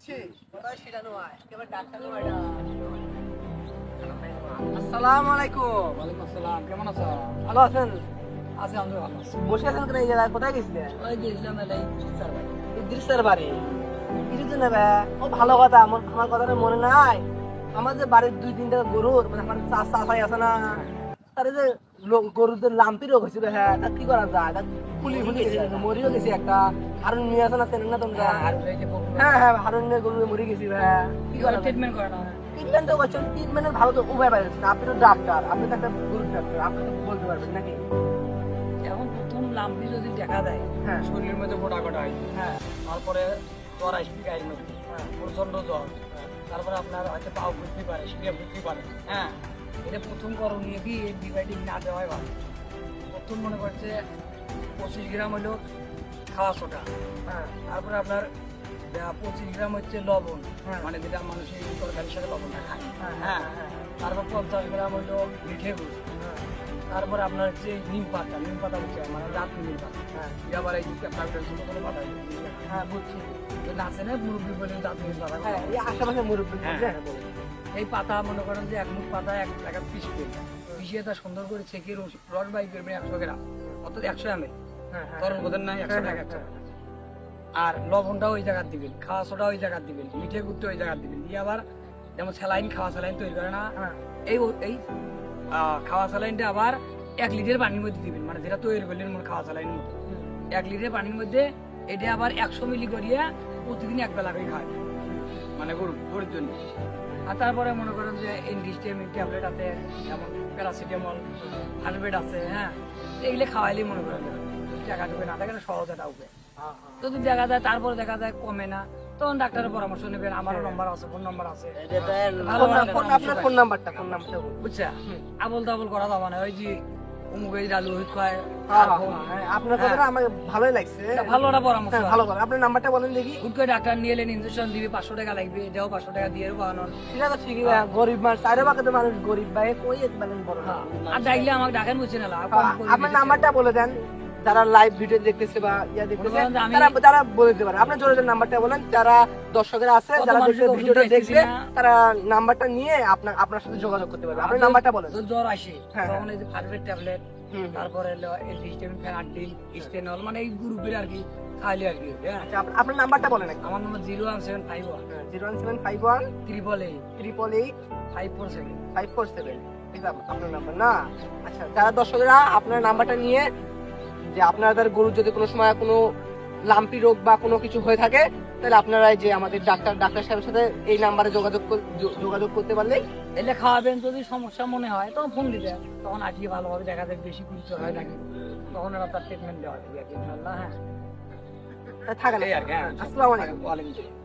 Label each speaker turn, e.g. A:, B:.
A: বুঝছিস কথা সেটা নয় এবার ডাক্তার নয় এটা। আসসালামু আলাইকুম।
B: ওয়ালাইকুম আসসালাম, কেমন আছো?
A: ভালো আছেন?
B: আছি, আমি ভালো আছি।
A: বসে আছেন কেন এই জায়গায়? কোথায় গেছিলেন?
B: ওই গেছিলাম এলাই স্যার ভাই।
A: ইদ্রিসের বাড়ি। কিছুদিন নেবে ও ভালো কথা, আমার কথাটা মনে নাই। আমার যে বাড়ির 2-3টা গরু মানে আমার চাষাই আছে না, তার যে গরুদের লাম্পি রোগ হয়েছিল, হ্যাঁ তা কি করা যায়? ফুলি গেছে, মরিও গেছে একটা। হারুন নিয়ে আসে না, চেনেন না তোমরা? হ্যাঁ হ্যাঁ, হারুন নিয়ে গরু মরে গেছি ভাই। কি করা
B: ট্রিটমেন্ট করে না?
A: ট্রিটমেন্ট তো করছেন, ট্রিটমেন্টের ভালো তো উপায় পাইছেন। আপনি তো ডাক্তার, আপনি তো একটা গরুর ডাক্তার, আপনি তো বলতে পারবেন নাকি?
B: এখন প্রথম লাম্পি যদি দেখা দেয়,
A: হ্যাঁ
B: শরীরের মধ্যে গোটা গোটা হয়,
A: হ্যাঁ
B: তারপরে জ্বর আসবে গায়ের মধ্যে, প্রচন্ড জ্বর, তারপরে আপনার হয়তো পাও বুঝতে পারে, শিখে বুঝতে পারে। হ্যাঁ, এটা প্রথম করণীয় কি অ্যান্টিবায়োটিক না দেওয়াই ভালো। প্রথম মনে করছে 25 গ্রাম হলো খাওয়া সোটা,
A: হ্যাঁ
B: তারপরে আপনার 25 গ্রাম হচ্ছে লবণ,
A: হ্যাঁ।
B: মানে যেটা মানুষের তরকারির সাথে লবণটা খায়।
A: হ্যাঁ,
B: হ্যাঁ,
A: হ্যাঁ,
B: তারপর 50 গ্রাম হলো মিঠে গুড়, তারপরে আপনার হচ্ছে নিম পাতা হচ্ছে মানে রাত নিম পাতা।
A: হ্যাঁ
B: এটা আবার এই যে আপনার ছোট ছোট পাতা
A: হ্যাঁ বুঝছি।
B: আছে না, মুরব্বী বলে দাঁত নিম পাতা।
A: হ্যাঁ এই আশেপাশে মুরব্বী
B: হ্যাঁ।
A: হ্যাঁ বলুন।
B: এই পাতা মনে করেন যে এক মুখ পাতা এক টাকা পিছিয়ে তা সুন্দর করে ছেঁকে রস বাই করবেন 100 গ্রাম, অর্থাৎ 100 ml।
A: হ্যাঁ হ্যাঁ
B: তরল বোধের নাই 100 টাকা 100 টাকা। আর লবণটা ওই জায়গা দিবেন, খাওয়া সোডা ওই জায়গা দিবেন, মিঠে গুড়টা ওই জায়গা দিবেন, দিয়ে আবার যেমন স্যালাইন খাওয়া স্যালাইন তৈরি করে না,
A: হ্যাঁ
B: এই খাওয়া স্যালাইনটা আবার 1 লিটার পানির মধ্যে দিবেন, মানে যেটা তৈরি করলেন মনে খাওয়া স্যালাইন মতো 1 লিটার পানির মধ্যে এটা আবার 100 মিলি করিয়ে প্রতিদিন এক বেলা করে খায়, মানে গরুর জন্য। আর তারপরে মনে করেন যে এন্টিস্টামিন ট্যাবলেট আছে, যেমন প্যারাসিটামল, হার্বেট আছে। হ্যাঁ, এইগুলো খাওয়াইলেই মনে করেন টাকা ঢুকে না থাকে না, সহজ একটা উপায়। যদি দেখা যায় তারপরে দেখা যায় কমে না, তখন ডাক্তারের পরামর্শ নেবেন। আমারও নম্বর আছে, ফোন নম্বর আছে,
A: আপনার ফোন নাম্বারটা বলুন।
B: বুঝছা? আবল তাবল করা যাবে না, ওই যে অমুক এই ডালু হইত কয়।
A: আপনার কথাটা আমাকে ভালোই লাগছে,
B: ভালো একটা পরামর্শ।
A: ভালো কথা। আপনার নাম্বারটা বলেন দেখি।
B: হুট করে ডাক্তার নিয়ে এলেন, ইনজেকশন দিবি, 500 টাকা লাগবে, এটাও 500 টাকা দিয়ে পাওয়ানো।
A: ঠিক আছে, ঠিকই। গরিব মানুষ, চাইরে বাকে তো মানুষ গরিব ভাই, কই বলেন বড় না।
B: আর ডাইলে আমাকে ডাকেন বুঝছে না,
A: আপনার নাম্বারটা বলে দেন, যারা লাইভ ভিডিও দেখতেছে বা ইয়া দেখতেছে
B: আমি-
A: তারা বলে দিতে পারে। আপনার জোরে নাম্বারটা বলেন, যারা দর্শকরা আছে যারা ভিডিওটা দেখবে তারা নাম্বারটা নিয়ে আপনার সাথে যোগাযোগ করতে পারবে। আপনার নাম্বারটা বলেন।
B: যদি জ্বর আসে
A: হ্যাঁ,
B: তখন এই যে ফার্বেট ট্যাবলেট, তারপরে এন্টিস্টামিন ফেনাডিল, স্টেনল, মানে এই গ্রুপের আর কি খাইলে আর কি। হ্যাঁ,
A: আচ্ছা, আপনার নাম্বারটা বলেন।
B: আমার নম্বর 01751
A: 01751
B: 888
A: 888
B: 547।
A: 547। ঠিক আছে, আপনার নাম্বার না? আচ্ছা, যারা দর্শকরা আপনার নাম্বারটা নিয়ে, যে আপনাদের গরুর যদি কোনো সময় কোনো লাম্পি রোগ বা কোনো কিছু হয়ে থাকে, তাহলে আপনারা যে আমাদের ডাক্তার সাহেবের সাথে এই নাম্বারে যোগাযোগ করতে পারলেই
B: এলে খাওয়াবেন। যদি সমস্যা মনে হয় তখন ফোন দিবেন, তখন আসলে ভালোভাবে দেখা যায়, বেশি গুরুতর হয় নাকি, তখন এরা তার ট্রিটমেন্ট দেওয়া হবে ইনশাল্লাহ। হ্যাঁ,
A: থাকেন।
B: এই আর কি। হ্যাঁ,
A: আসসালামু আলাইকুম।
B: ওয়ালাইকুম আসসালাম।